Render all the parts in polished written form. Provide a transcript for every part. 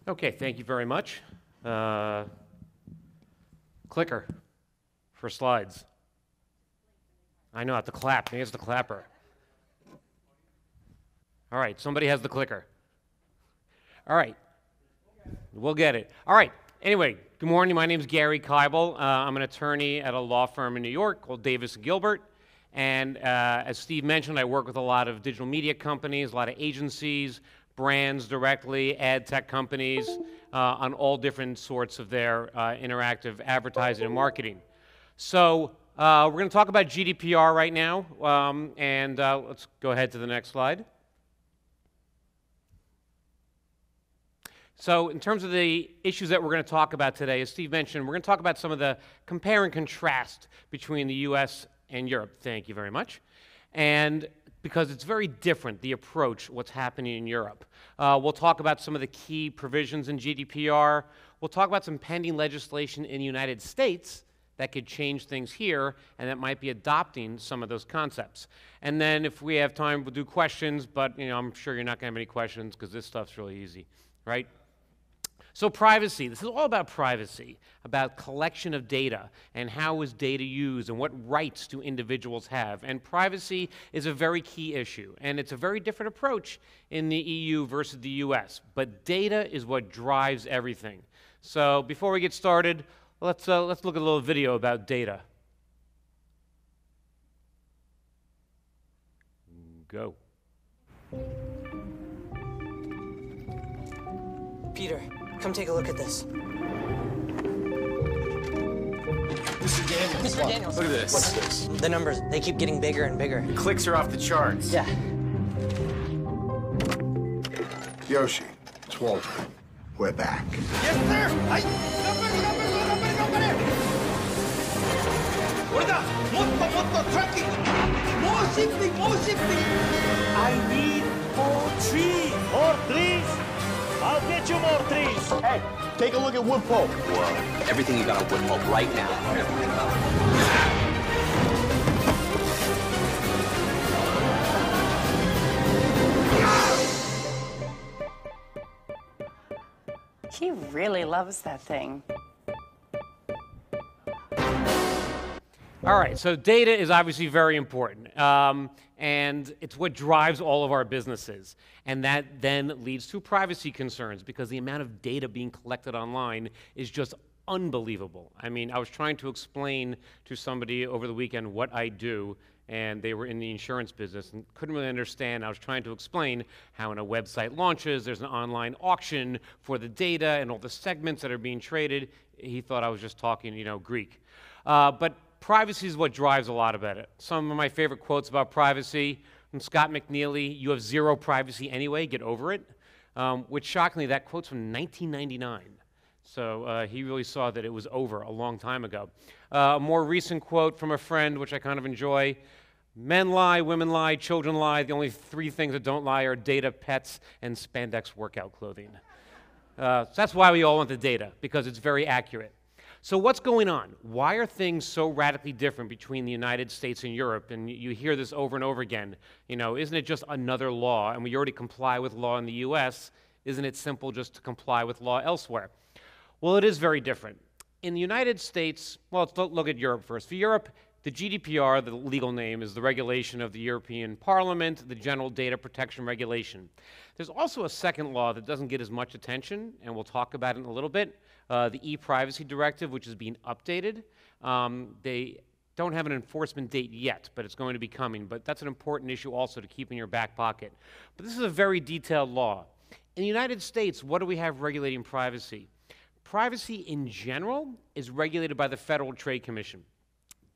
Okay, thank you very much. Clicker for slides. I know, I have to clap. Here's the clapper. All right, somebody has the clicker. All right, we'll get it. All right, anyway, good morning. My name is Gary Kibel. I'm an attorney at a law firm in New York called Davis & Gilbert. And as Steve mentioned, I work with a lot of digital media companies, a lot of agencies, brands directly, ad tech companies, on all different sorts of their interactive advertising and marketing. So we're going to talk about GDPR right now, and let's go ahead to the next slide. So in terms of the issues that we're going to talk about today, as Steve mentioned, we're going to talk about some of the compare and contrast between the US and Europe. Thank you very much. And because it's very different, the approach, what's happening in Europe. We'll talk about some of the key provisions in GDPR. We'll talk about some pending legislation in the United States that could change things here and that might be adopting some of those concepts. And then if we have time, we'll do questions, but I'm sure you're not going to have any questions because this stuff's really easy, right? So privacy, this is all about privacy, about collection of data and how is data used and what rights do individuals have. And privacy is a very key issue, and it's a very different approach in the EU versus the US. But data is what drives everything. So before we get started, let's look at a little video about data. Go. Peter, come take a look at this. Mr. Daniels. Mr. Daniels. Look at this. What's this? The numbers, they keep getting bigger and bigger. The clicks are off the charts. Yeah. Yoshi, it's Walter. We're back. Yes, sir. More shipping. I need more trees. More trees? I'll get you more trees. Hey, take a look at wood pulp. Whoa. Everything you got on wood pulp right now. He really loves that thing. All right, so data is obviously very important, and it's what drives all of our businesses. And that then leads to privacy concerns because the amount of data being collected online is just unbelievable. I mean, I was trying to explain to somebody over the weekend what I do, and they were in the insurance business and couldn't really understand. I was trying to explain how when a website launches, there's an online auction for the data and all the segments that are being traded. He thought I was just talking, Greek. But privacy is what drives a lot about it. Some of my favorite quotes about privacy from Scott McNeely: "You have zero privacy anyway, get over it," which shockingly, that quote's from 1999. So he really saw that it was over a long time ago. A more recent quote from a friend, which I kind of enjoy: "Men lie, women lie, children lie. The only three things that don't lie are data, pets, and spandex workout clothing." So that's why we all want the data, because it's very accurate. So what's going on? Why are things so radically different between the United States and Europe? And you hear this over and over again. Isn't it just another law? And we already comply with law in the US. Isn't it simple just to comply with law elsewhere? Well, it is very different. In the United States, well, let's look at Europe first. For Europe, the GDPR, the legal name, is the regulation of the European Parliament, the General Data Protection Regulation. There's also a second law that doesn't get as much attention, and we'll talk about it in a little bit, the e-privacy directive, which is being updated. They don't have an enforcement date yet, but it's going to be coming. But that's an important issue also to keep in your back pocket. But this is a very detailed law. In the United States, what do we have regulating privacy? Privacy in general is regulated by the Federal Trade Commission.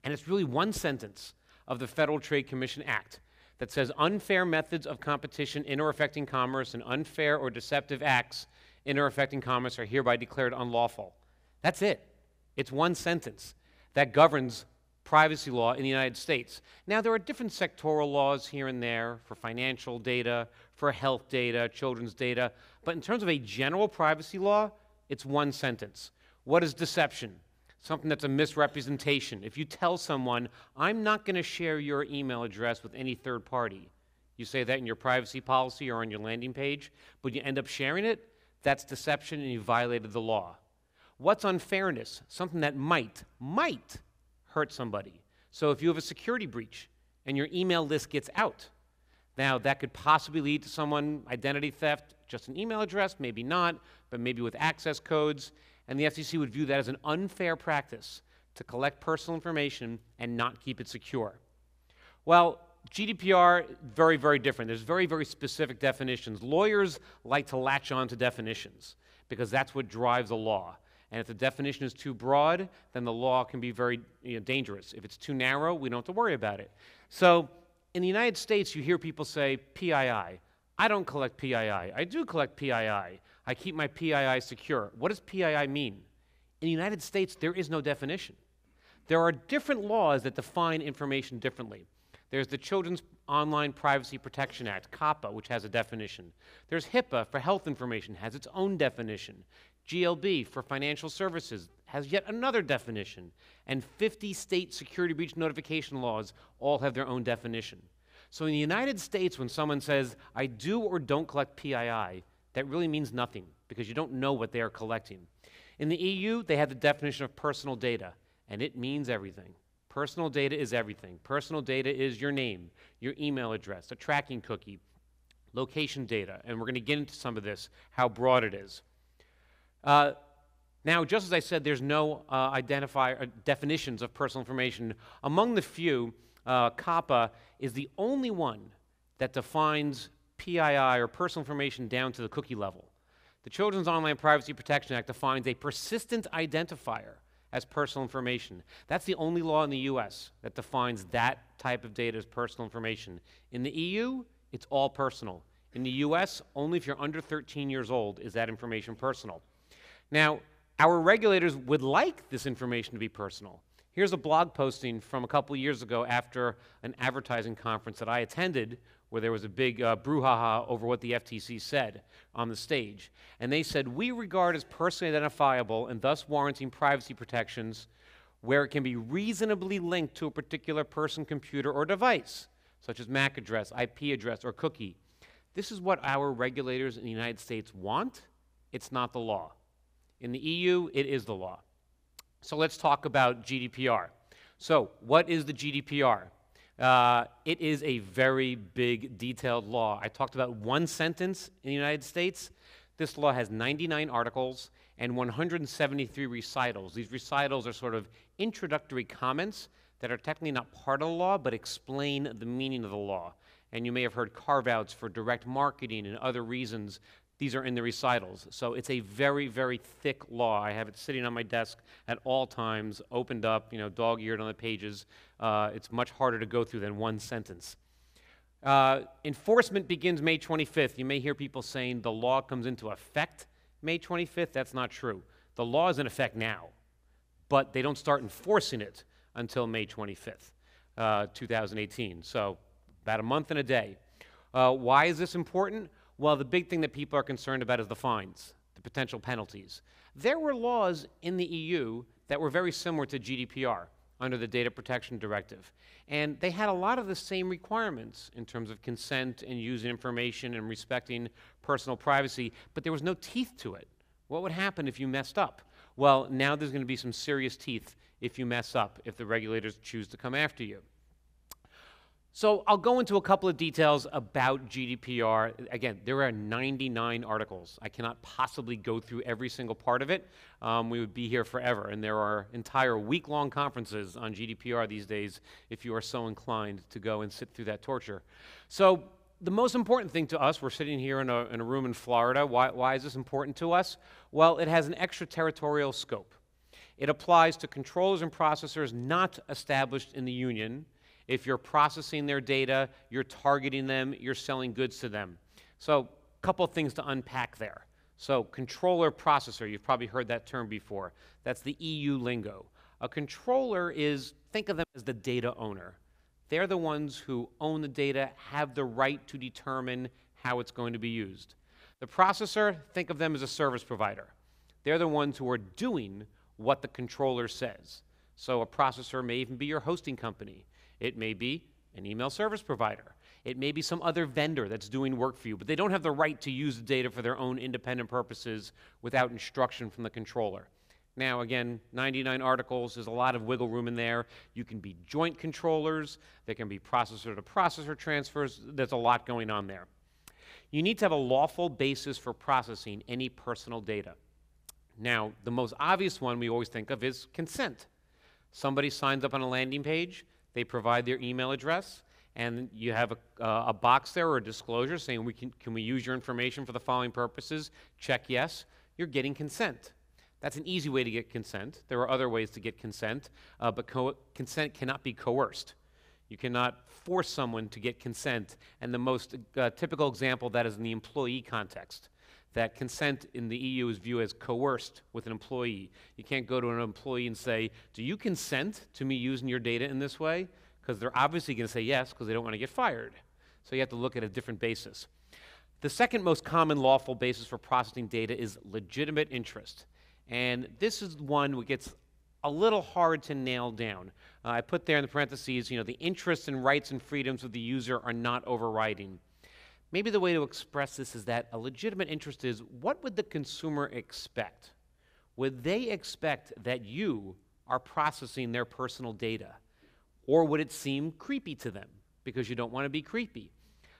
And it's really one sentence of the Federal Trade Commission Act that says unfair methods of competition in or affecting commerce and unfair or deceptive acts in or affecting commerce are hereby declared unlawful. That's it. It's one sentence that governs privacy law in the United States. Now, there are different sectoral laws here and there for financial data, for health data, children's data, but in terms of a general privacy law, it's one sentence. What is deception? Something that's a misrepresentation. If you tell someone, I'm not going to share your email address with any third party, you say that in your privacy policy or on your landing page, but you end up sharing it, That's deception and you violated the law. What's unfairness? Something that might hurt somebody. So if you have a security breach and your email list gets out, now that could possibly lead to someone identity theft, just an email address, maybe not, but maybe with access codes, and the FCC would view that as an unfair practice to collect personal information and not keep it secure. Well, GDPR, very, very different. There's very, very specific definitions. Lawyers like to latch on to definitions because that's what drives a law. And if the definition is too broad, then the law can be very dangerous. If it's too narrow, we don't have to worry about it. So in the United States, you hear people say PII. I don't collect PII. I do collect PII. I keep my PII secure. What does PII mean? In the United States, there is no definition. There are different laws that define information differently. There's the Children's Online Privacy Protection Act, COPPA, which has a definition. There's HIPAA for health information, has its own definition. GLB for financial services has yet another definition. And 50 state security breach notification laws all have their own definition. So in the United States, when someone says, I do or don't collect PII, that really means nothing because you don't know what they are collecting. In the EU, they have the definition of personal data, and it means everything. Personal data is everything. Personal data is your name, your email address, a tracking cookie, location data, and we're going to get into some of this, how broad it is. Now, just as I said, there's no definitions of personal information. Among the few, COPPA is the only one that defines PII or personal information down to the cookie level. The Children's Online Privacy Protection Act defines a persistent identifier as personal information. That's the only law in the US that defines that type of data as personal information. In the EU, it's all personal. In the US, only if you're under 13 years old is that information personal. Now, our regulators would like this information to be personal. Here's a blog posting from a couple years ago after an advertising conference that I attended where there was a big brouhaha over what the FTC said on the stage. And they said, we regard as personally identifiable and thus warranting privacy protections where it can be reasonably linked to a particular person, computer, or device, such as MAC address, IP address, or cookie. This is what our regulators in the United States want. It's not the law. In the EU, it is the law. So let's talk about GDPR. So what is the GDPR? It is a very big, detailed law. I talked about one sentence in the United States. This law has 99 articles and 173 recitals. These recitals are sort of introductory comments that are technically not part of the law, but explain the meaning of the law. And you may have heard carve-outs for direct marketing and other reasons. These are in the recitals. So it's a very, very thick law. I have it sitting on my desk at all times, opened up, dog-eared on the pages. It's much harder to go through than one sentence. Enforcement begins May 25th. You may hear people saying the law comes into effect May 25th. That's not true. The law is in effect now, but they don't start enforcing it until May 25th, 2018. So about a month and a day. Why is this important? Well, the big thing that people are concerned about is the fines, the potential penalties. There were laws in the EU that were very similar to GDPR under the Data Protection Directive. And they had a lot of the same requirements in terms of consent and using information and respecting personal privacy, but there was no teeth to it. What would happen if you messed up? Well, now there's going to be some serious teeth if you mess up, if the regulators choose to come after you. So I'll go into a couple of details about GDPR. Again, there are 99 articles. I cannot possibly go through every single part of it. We would be here forever, and there are entire week-long conferences on GDPR these days if you are so inclined to go and sit through that torture. So the most important thing to us, we're sitting here in a room in Florida. Why is this important to us? Well, it has an extraterritorial scope. It applies to controllers and processors not established in the Union. If you're processing their data, you're targeting them, you're selling goods to them. So a couple of things to unpack there. So controller processor, you've probably heard that term before. That's the EU lingo. A controller is, think of them as the data owner. They're the ones who own the data, have the right to determine how it's going to be used. The processor, think of them as a service provider. They're the ones who are doing what the controller says. So a processor may even be your hosting company. It may be an email service provider. It may be some other vendor that's doing work for you, but they don't have the right to use the data for their own independent purposes without instruction from the controller. Now, again, 99 articles, there's a lot of wiggle room in there. You can be joint controllers. There can be processor-to-processor transfers. There's a lot going on there. You need to have a lawful basis for processing any personal data. Now, the most obvious one we always think of is consent. Somebody signs up on a landing page, they provide their email address, and you have a box there or a disclosure saying, can we use your information for the following purposes? Check yes. You're getting consent. That's an easy way to get consent. There are other ways to get consent, but consent cannot be coerced. You cannot force someone to get consent, and the most typical example of that is in the employee context. That consent in the EU is viewed as coerced with an employee. You can't go to an employee and say, do you consent to me using your data in this way? Because they're obviously going to say yes because they don't want to get fired. So you have to look at a different basis. The second most common lawful basis for processing data is legitimate interest. And this is one that gets a little hard to nail down. I put there in the parentheses, the interests and rights and freedoms of the user are not overriding. Maybe the way to express this is that a legitimate interest is, what would the consumer expect? Would they expect that you are processing their personal data? Or would it seem creepy to them because you don't want to be creepy?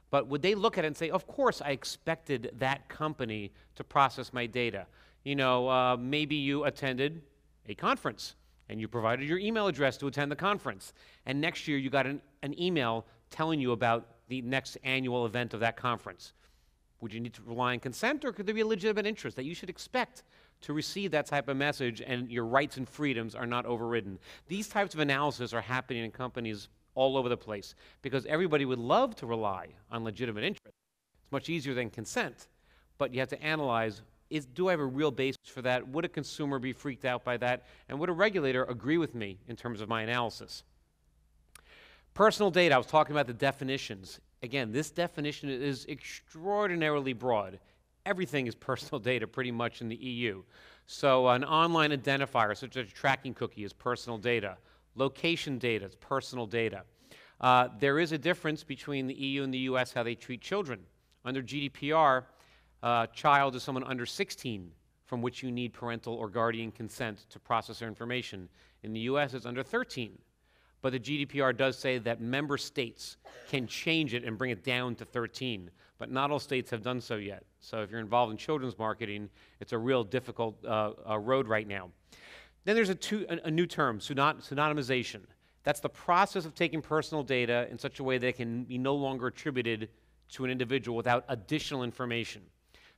But would they look at it and say, of course I expected that company to process my data? Maybe you attended a conference and you provided your email address to attend the conference. And next year you got an email telling you about the next annual event of that conference. Would you need to rely on consent, or could there be a legitimate interest that you should expect to receive that type of message and your rights and freedoms are not overridden? These types of analysis are happening in companies all over the place because everybody would love to rely on legitimate interest. It's much easier than consent, but you have to analyze, do I have a real basis for that? Would a consumer be freaked out by that? And would a regulator agree with me in terms of my analysis? Personal data, I was talking about the definitions. Again, this definition is extraordinarily broad. Everything is personal data pretty much in the EU. So an online identifier such as a tracking cookie is personal data. Location data is personal data. There is a difference between the EU and the US how they treat children. Under GDPR, a child is someone under 16 from which you need parental or guardian consent to process their information. In the US, it's under 13. But the GDPR does say that member states can change it and bring it down to 13, but not all states have done so yet. So if you're involved in children's marketing, it's a real difficult road right now. Then there's a new term, pseudonymization. That's the process of taking personal data in such a way that it can be no longer attributed to an individual without additional information.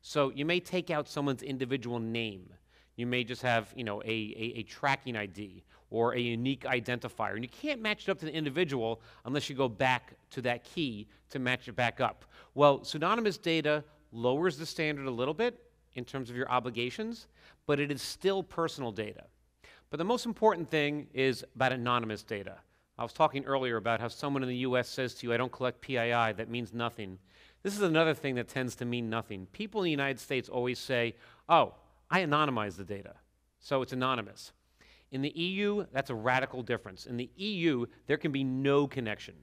So you may take out someone's individual name. You may just have a tracking ID or a unique identifier. And you can't match it up to the individual unless you go back to that key to match it back up. Well, pseudonymous data lowers the standard a little bit in terms of your obligations, but it is still personal data. But the most important thing is about anonymous data. I was talking earlier about how someone in the US says to you, I don't collect PII, that means nothing. This is another thing that tends to mean nothing. People in the United States always say, oh, I anonymize the data, so it's anonymous. In the EU, that's a radical difference. In the EU, there can be no connection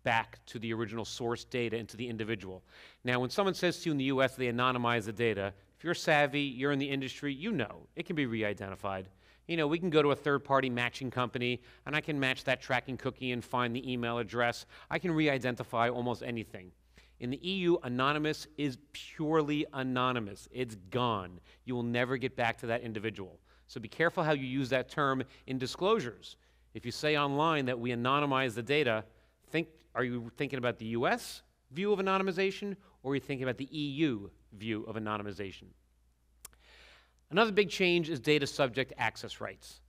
back to the original source data and to the individual. Now, when someone says to you in the US they anonymize the data, if you're savvy, you're in the industry, you know it can be re-identified. We can go to a third-party matching company, and I can match that tracking cookie and find the email address. I can re-identify almost anything. In the EU, anonymous is purely anonymous. It's gone. You will never get back to that individual. So be careful how you use that term in disclosures. If you say online that we anonymize the data, are you thinking about the US view of anonymization, or are you thinking about the EU view of anonymization? Another big change is data subject access rights.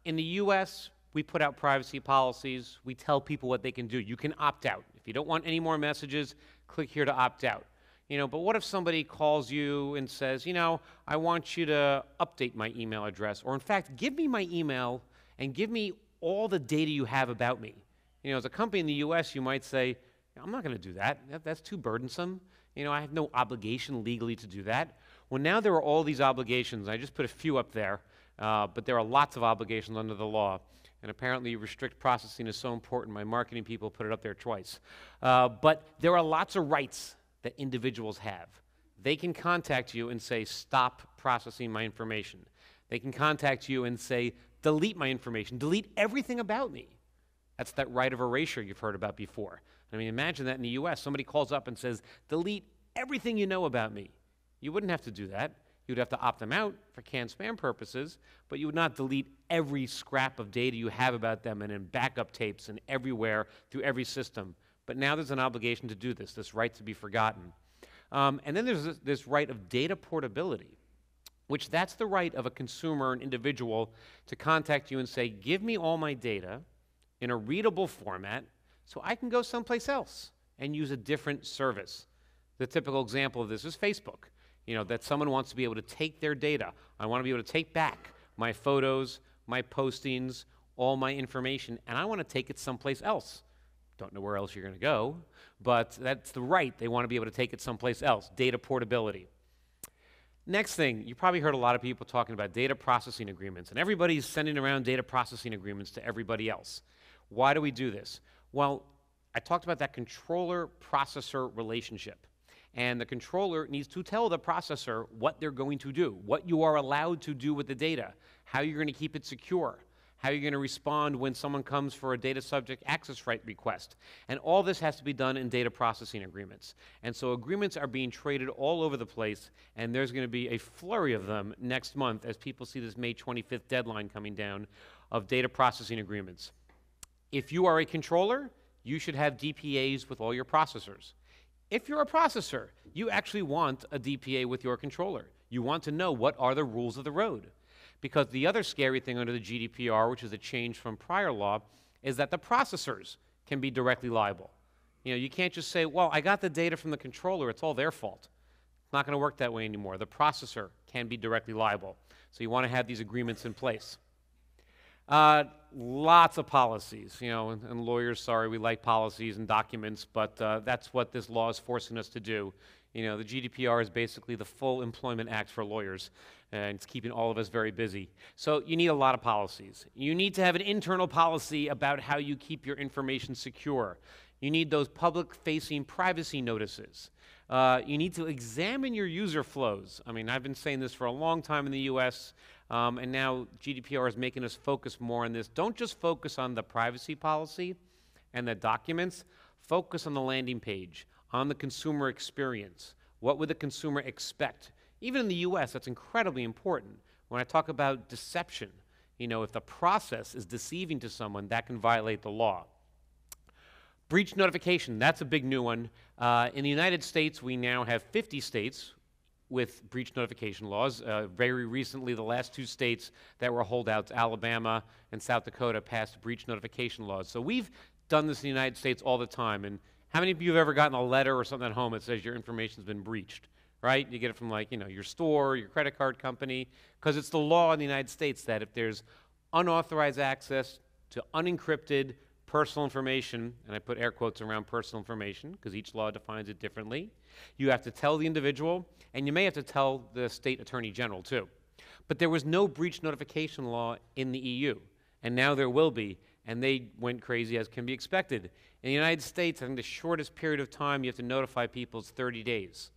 In the US, we put out privacy policies. We tell people what they can do. You can opt out. If you don't want any more messages, click here to opt out. But what if somebody calls you and says, I want you to update my email address, or in fact, give me my email and give me all the data you have about me. As a company in the US, you might say, I'm not going to do that. That's too burdensome. I have no obligation legally to do that. Well, now there are all these obligations. I just put a few up there, but there are lots of obligations under the law. And apparently restrict processing is so important, my marketing people put it up there twice. But there are lots of rights that individuals have. They can contact you and say, stop processing my information. They can contact you and say, delete my information, delete everything about me. That's that right of erasure you've heard about before. I mean, imagine that in the US, somebody calls up and says, delete everything you know about me. You wouldn't have to do that. You'd have to opt them out for canned spam purposes, but you would not delete every scrap of data you have about them and in backup tapes and everywhere through every system. But now there's an obligation to do this right to be forgotten. And then there's this right of data portability, which that's the right of a consumer, an individual, to contact you and say, give me all my data in a readable format so I can go someplace else and use a different service. The typical example of this is Facebook. You know, that someone wants to be able to take their data. I want to be able to take back my photos, my postings, all my information, and I want to take it someplace else. Don't know where else you're going to go, but that's the right. They want to be able to take it someplace else, data portability. Next thing, you probably heard a lot of people talking about data processing agreements, and everybody's sending around data processing agreements to everybody else. Why do we do this? Well, I talked about that controller-processor relationship. And the controller needs to tell the processor what they're going to do, what you are allowed to do with the data, how you're going to keep it secure, how you're going to respond when someone comes for a data subject access right request. And all this has to be done in data processing agreements. And so agreements are being traded all over the place, and there's going to be a flurry of them next month as people see this May 25th deadline coming down of data processing agreements. If you are a controller, you should have DPAs with all your processors. If you're a processor, you actually want a DPA with your controller. You want to know what are the rules of the road. Because the other scary thing under the GDPR, which is a change from prior law, is that the processors can be directly liable. You know, you can't just say, well, I got the data from the controller, it's all their fault. It's not going to work that way anymore. The processor can be directly liable. So you want to have these agreements in place. Lots of policies, you know, and lawyers, sorry, we like policies and documents, but that's what this law is forcing us to do. You know, the GDPR is basically the full employment act for lawyers, and it's keeping all of us very busy. So you need a lot of policies. You need to have an internal policy about how you keep your information secure. You need those public-facing privacy notices. You need to examine your user flows. I mean, I've been saying this for a long time in the US, and now GDPR is making us focus more on this. Don't just focus on the privacy policy and the documents. Focus on the landing page, on the consumer experience. What would the consumer expect? Even in the US, that's incredibly important. When I talk about deception, you know, if the process is deceiving to someone, that can violate the law. Breach notification, that's a big new one. In the United States, we now have 50 states with breach notification laws. Very recently, the last 2 states that were holdouts, Alabama and South Dakota, passed breach notification laws. So we've done this in the United States all the time. And how many of you have ever gotten a letter or something at home that says your information's been breached, right? You get it from, like, you know, your store, your credit card company, because it's the law in the United States that if there's unauthorized access to unencrypted personal information, and I put air quotes around personal information because each law defines it differently, you have to tell the individual, and you may have to tell the state attorney general too. But there was no breach notification law in the EU, and now there will be, and they went crazy as can be expected. In the United States, I think the shortest period of time you have to notify people is 30 days.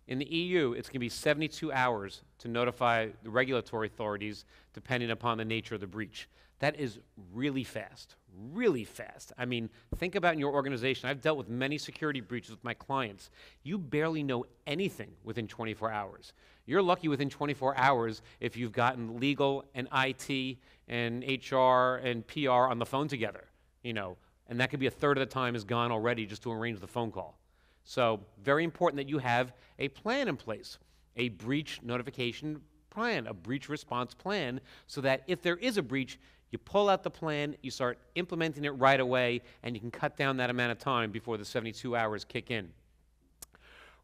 In the EU, it's going to be 72 hours to notify the regulatory authorities depending upon the nature of the breach. That is really fast, really fast. I mean, think about in your organization. I've dealt with many security breaches with my clients. You barely know anything within 24 hours. You're lucky within 24 hours if you've gotten legal and IT and HR and PR on the phone together, you know, and that could be a third of the time is gone already just to arrange the phone call. So very important that you have a plan in place, a breach notification plan, a breach response plan, so that if there is a breach, you pull out the plan, you start implementing it right away, and you can cut down that amount of time before the 72 hours kick in.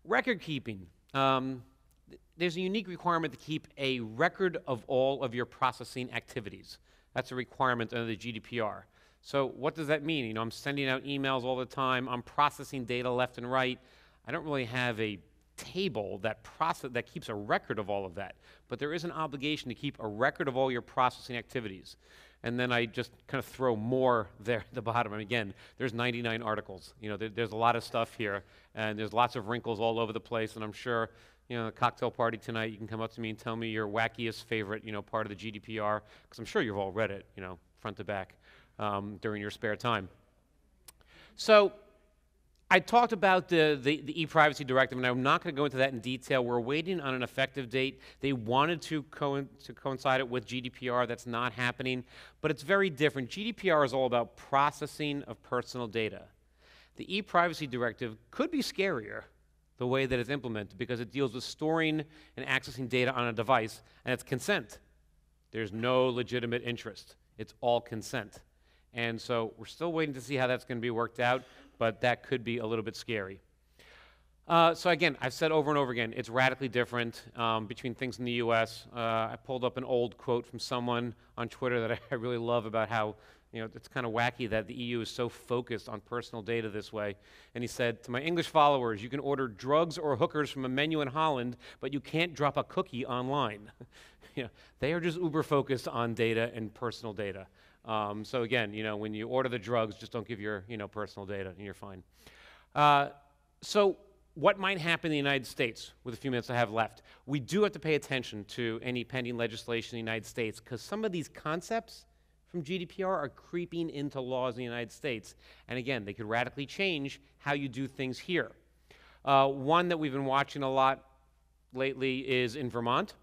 Record keeping. There's a unique requirement to keep a record of all of your processing activities. That's a requirement under the GDPR. So what does that mean? You know, I'm sending out emails all the time. I'm processing data left and right. I don't really have a table that keeps a record of all of that, but there is an obligation to keep a record of all your processing activities. And then I just kind of throw more there at the bottom. And again, there's 99 articles. There's a lot of stuff here, and there's lots of wrinkles all over the place. And I'm sure, the cocktail party tonight, you can come up to me and tell me your wackiest favorite, part of the GDPR, because I'm sure you've all read it, front to back, during your spare time. So I talked about the e-privacy directive, and I'm not going to go into that in detail. We're waiting on an effective date. They wanted to coincide it with GDPR. That's not happening, but it's very different. GDPR is all about processing of personal data. The e-privacy directive could be scarier the way that it's implemented, because it deals with storing and accessing data on a device, and it's consent. There's no legitimate interest. It's all consent. And so we're still waiting to see how that's going to be worked out, but that could be a little bit scary. So again, I've said over and over again, it's radically different between things in the US. I pulled up an old quote from someone on Twitter that I really love about how it's kind of wacky that the EU is so focused on personal data this way. And he said, "To my English followers, you can order drugs or hookers from a menu in Holland, but you can't drop a cookie online." They are just uber focused on data and personal data. So again, when you order the drugs, just don't give your personal data, and you're fine. So what might happen in the United States with the few minutes I have left? We do have to pay attention to any pending legislation in the United States, because some of these concepts from GDPR are creeping into laws in the United States. And again, they could radically change how you do things here. One that we've been watching a lot lately is in Vermont,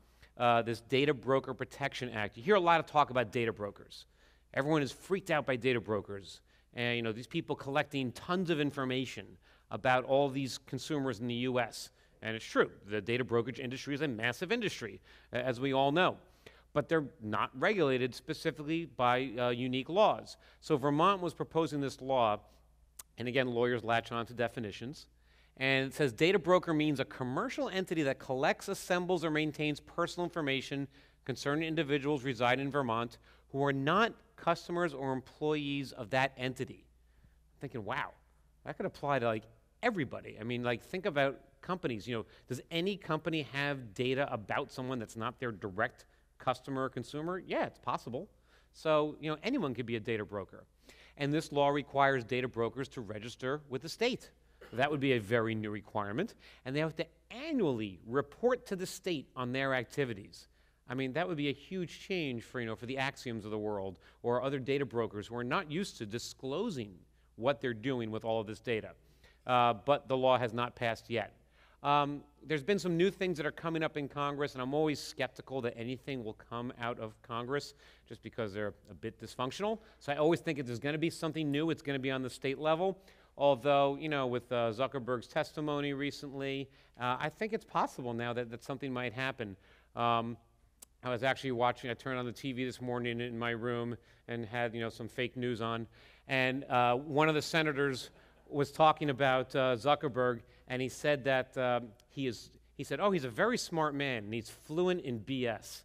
this Data Broker Protection Act. You hear a lot of talk about data brokers. Everyone is freaked out by data brokers, and these people collecting tons of information about all these consumers in the U.S. And it's true, the data brokerage industry is a massive industry, as we all know, but they're not regulated specifically by unique laws. So Vermont was proposing this law, and again, lawyers latch on to definitions, and it says data broker means a commercial entity that collects, assembles, or maintains personal information concerning individuals residing in Vermont who are not customers or employees of that entity. I'm thinking, wow, that could apply to everybody. I mean, think about companies. Does any company have data about someone that's not their direct customer or consumer? Yeah, it's possible. So, anyone could be a data broker. And this law requires data brokers to register with the state. That would be a very new requirement. And they have to annually report to the state on their activities. I mean, that would be a huge change for, for the Axioms of the world or other data brokers who are not used to disclosing what they're doing with all of this data. But the law has not passed yet. There's been some new things that are coming up in Congress, and I'm always skeptical that anything will come out of Congress just because they're a bit dysfunctional. So I always think if there's going to be something new, it's going to be on the state level. Although, with Zuckerberg's testimony recently, I think it's possible now that something might happen. I was actually watching, I turned on the TV this morning in my room and had, some fake news on. And one of the senators was talking about Zuckerberg, and he said that he said, oh, he's a very smart man, and he's fluent in BS.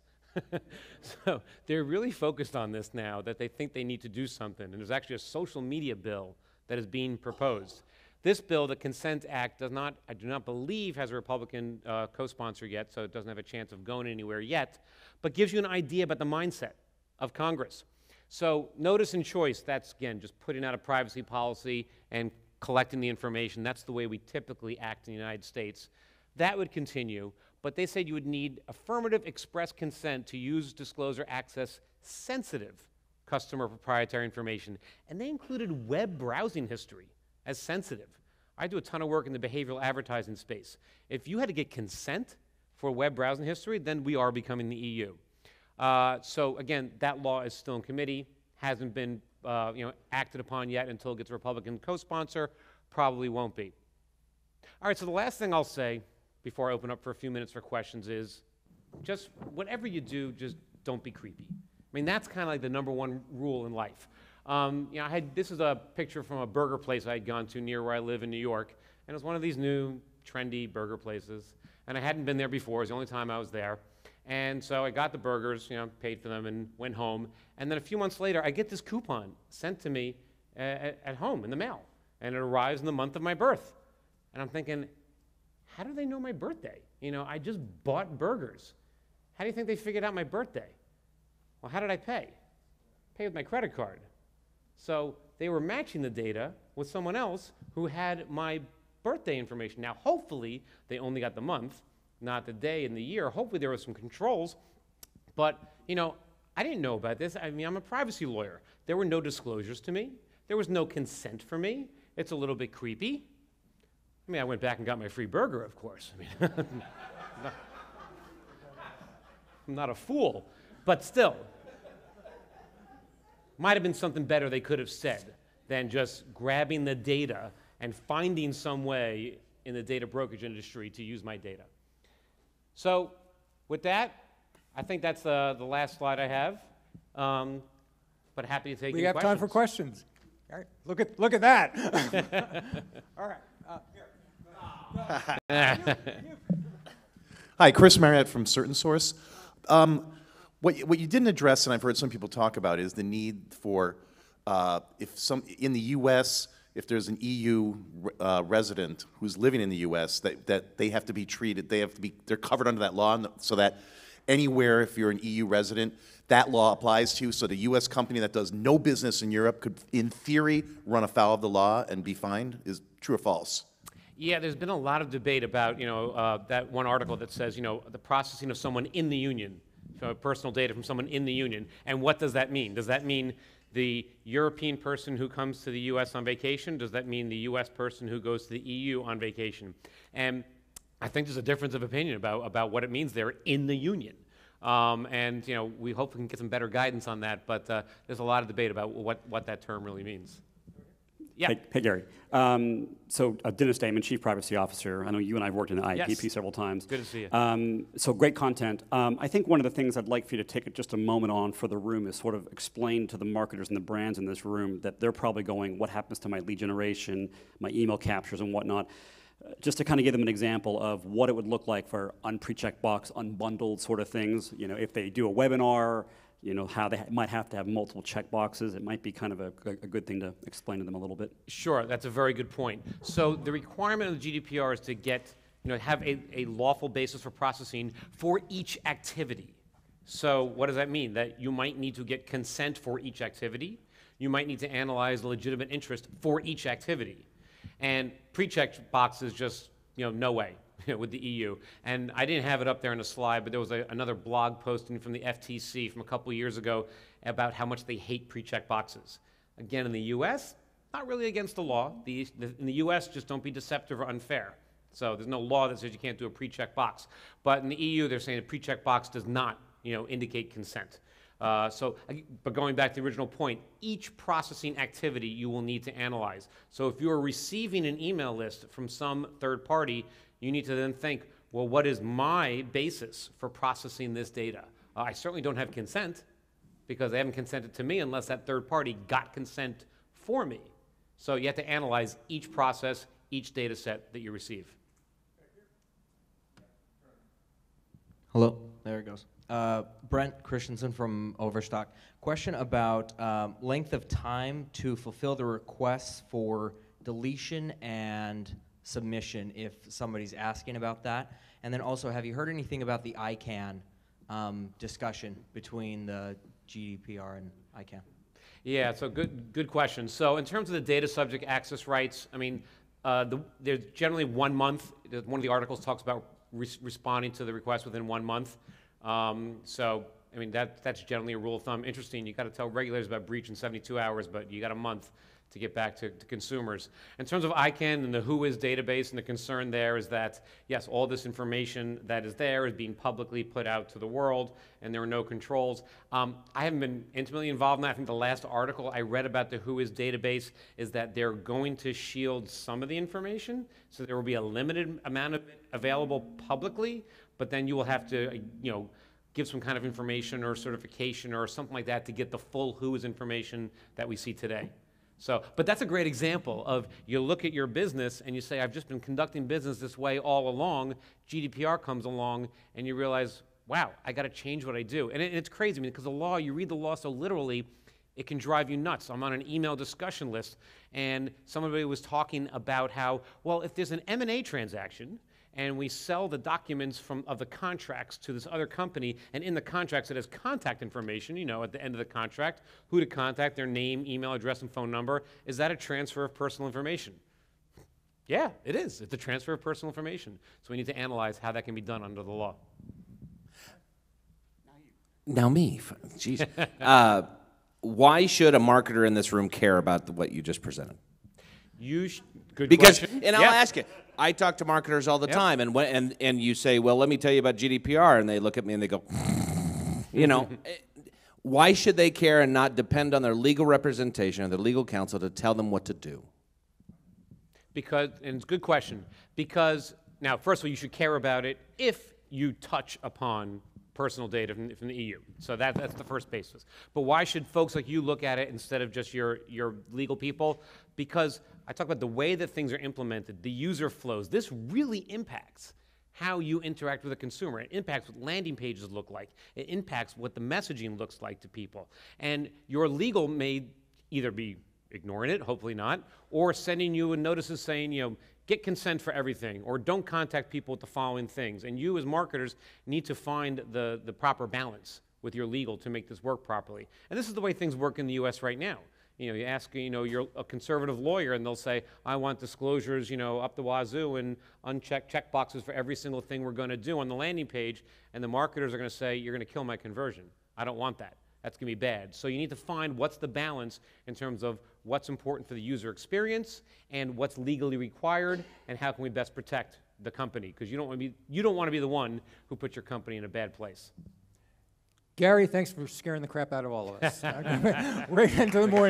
So they're really focused on this now, that they think they need to do something. And there's actually a social media bill that is being proposed. This bill, the Consent Act, I do not believe has a Republican co-sponsor yet, so it doesn't have a chance of going anywhere yet, but gives you an idea about the mindset of Congress. So notice and choice, that's, again, just putting out a privacy policy and collecting the information. That's the way we typically act in the United States. That would continue, but they said you would need affirmative express consent to use, disclose, or access sensitive customer proprietary information, and they included web browsing history as sensitive. I do a ton of work in the behavioral advertising space. If you had to get consent for web browsing history, then we are becoming the EU. So again, that law is still in committee, hasn't been acted upon yet until it gets a Republican co-sponsor, probably won't be. All right, so the last thing I'll say before I open up for a few minutes for questions is just whatever you do, just don't be creepy. I mean, that's kind of like the #1 rule in life. This is a picture from a burger place I had gone to near where I live in New York, and it was one of these new, trendy burger places, and I hadn't been there before. It was the only time I was there. And so I got the burgers, paid for them, and went home. And then a few months later, I get this coupon sent to me at home in the mail, and it arrives in the month of my birth. And I'm thinking, how do they know my birthday? You know, I just bought burgers. How do you think they figured out my birthday? Well, how did I pay? Pay with my credit card. So they were matching the data with someone else who had my birthday information. Now, hopefully, they only got the month, not the day and the year. Hopefully, there were some controls. But, you know, I didn't know about this. I mean, I'm a privacy lawyer. There were no disclosures to me. There was no consent for me. It's a little bit creepy. I mean, I went back and got my free burger, of course. I mean, I'm not a fool, but still. Might have been something better they could have said than just grabbing the data and finding some way in the data brokerage industry to use my data. So with that, I think that's the last slide I have. But happy to take any questions. We have time for questions. All right. Look at that. All right. Hi, Chris Marriott from Certain Source. What you didn't address, and I've heard some people talk about, is the need for in the U.S., if there's an EU resident who's living in the U.S., that they have to be treated, they're covered under that law, so that anywhere, if you're an EU resident, that law applies to you. So the U.S. company that does no business in Europe could, in theory, run afoul of the law and be fined. Is true or false? Yeah, there's been a lot of debate about, you know, that one article that says, you know, the processing of someone in the union, personal data from someone in the union, and what does that mean? Does that mean the European person who comes to the U.S. on vacation? Does that mean the U.S. person who goes to the EU on vacation? And I think there's a difference of opinion about what it means there in the union. And, you know, we hope we can get some better guidance on that, but there's a lot of debate about what that term really means. Yeah. Hey Gary. So Dennis Damon, Chief Privacy Officer. I know you and I have worked in the IAPP several times. Good to see you. So great content. I think one of the things I'd like for you to take just a moment on for the room is sort of explain to the marketers and the brands in this room that they're probably going, what happens to my lead generation, my email captures and whatnot. Just to kind of give them an example of what it would look like for unpre-checked box, unbundled sort of things. You know, if they do a webinar, you know, how they might have to have multiple checkboxes. It might be kind of a good thing to explain to them a little bit. Sure, that's a very good point. So the requirement of the GDPR is to get, you know, have a lawful basis for processing for each activity. So what does that mean? That you might need to get consent for each activity. You might need to analyze legitimate interest for each activity. And pre-checked boxes just, you know, no way. With the EU. And I didn't have it up there on the slide, but there was another blog posting from the FTC from a couple years ago about how much they hate pre-check boxes. Again, in the US, not really against the law. In the US, just don't be deceptive or unfair. So there's no law that says you can't do a pre-check box. But in the EU, they're saying a pre-check box does not, you know, indicate consent. But going back to the original point, each processing activity you will need to analyze. So if you're receiving an email list from some third party, you need to then think, well, what is my basis for processing this data? I certainly don't have consent because they haven't consented to me unless that third party got consent for me. So you have to analyze each process, each data set that you receive. Hello, there it goes. Brent Christensen from Overstock. Question about length of time to fulfill the requests for deletion and submission if somebody's asking about that. And then also, have you heard anything about the ICANN discussion between the GDPR and ICANN? Yeah, so good question. So in terms of the data subject access rights, I mean, there's generally 1 month. One of the articles talks about responding to the request within 1 month. So, I mean, that's generally a rule of thumb. Interesting, you got to tell regulators about breach in 72 hours, but you got a month to get back to consumers. In terms of ICANN and the WHOIS database, and the concern there is that, yes, all this information that is there is being publicly put out to the world, and there are no controls. I haven't been intimately involved in that. I think the last article I read about the WHOIS database is that they're going to shield some of the information, so there will be a limited amount of it available publicly, but then you will have to, you know, give some kind of information or certification or something like that to get the full WHOIS information that we see today. So, but that's a great example of you look at your business and you say, I've just been conducting business this way all along, GDPR comes along, and you realize, wow, I got to change what I do. And it's crazy, I mean, because the law, you read the law so literally, it can drive you nuts. I'm on an email discussion list, and somebody was talking about how, well, if there's an M&A transaction, and we sell the documents of the contracts to this other company, and in the contracts it has contact information, you know, at the end of the contract, who to contact, their name, email address, and phone number. Is that a transfer of personal information? Yeah, it is. It's a transfer of personal information. So we need to analyze how that can be done under the law. Now me. Jeez. Why should a marketer in this room care about what you just presented? Good because, question. And I'll ask you, I talk to marketers all the time, and you say, well, let me tell you about GDPR, and they look at me and they go, you know, why should they care and not depend on their legal representation or their legal counsel to tell them what to do? Because, and it's a good question, because, now, first of all, you should care about it if you touch upon personal data from the EU. So that's the first basis. But why should folks like you look at it instead of just your legal people? Because I talk about the way that things are implemented, the user flows. This really impacts how you interact with a consumer. It impacts what landing pages look like. It impacts what the messaging looks like to people. And your legal may either be ignoring it, hopefully not, or sending you a notices saying, you know, get consent for everything, or don't contact people with the following things. And you as marketers need to find the proper balance with your legal to make this work properly. And this is the way things work in the US right now. You know, you ask, you know, you're a conservative lawyer, and they'll say, I want disclosures, you know, up the wazoo and unchecked check boxes for every single thing we're going to do on the landing page. And the marketers are going to say, you're going to kill my conversion. I don't want that. That's going to be bad. So you need to find what's the balance in terms of what's important for the user experience and what's legally required, and how can we best protect the company, because you don't want to be the one who puts your company in a bad place. Gary, thanks for scaring the crap out of all of us. Right into the morning.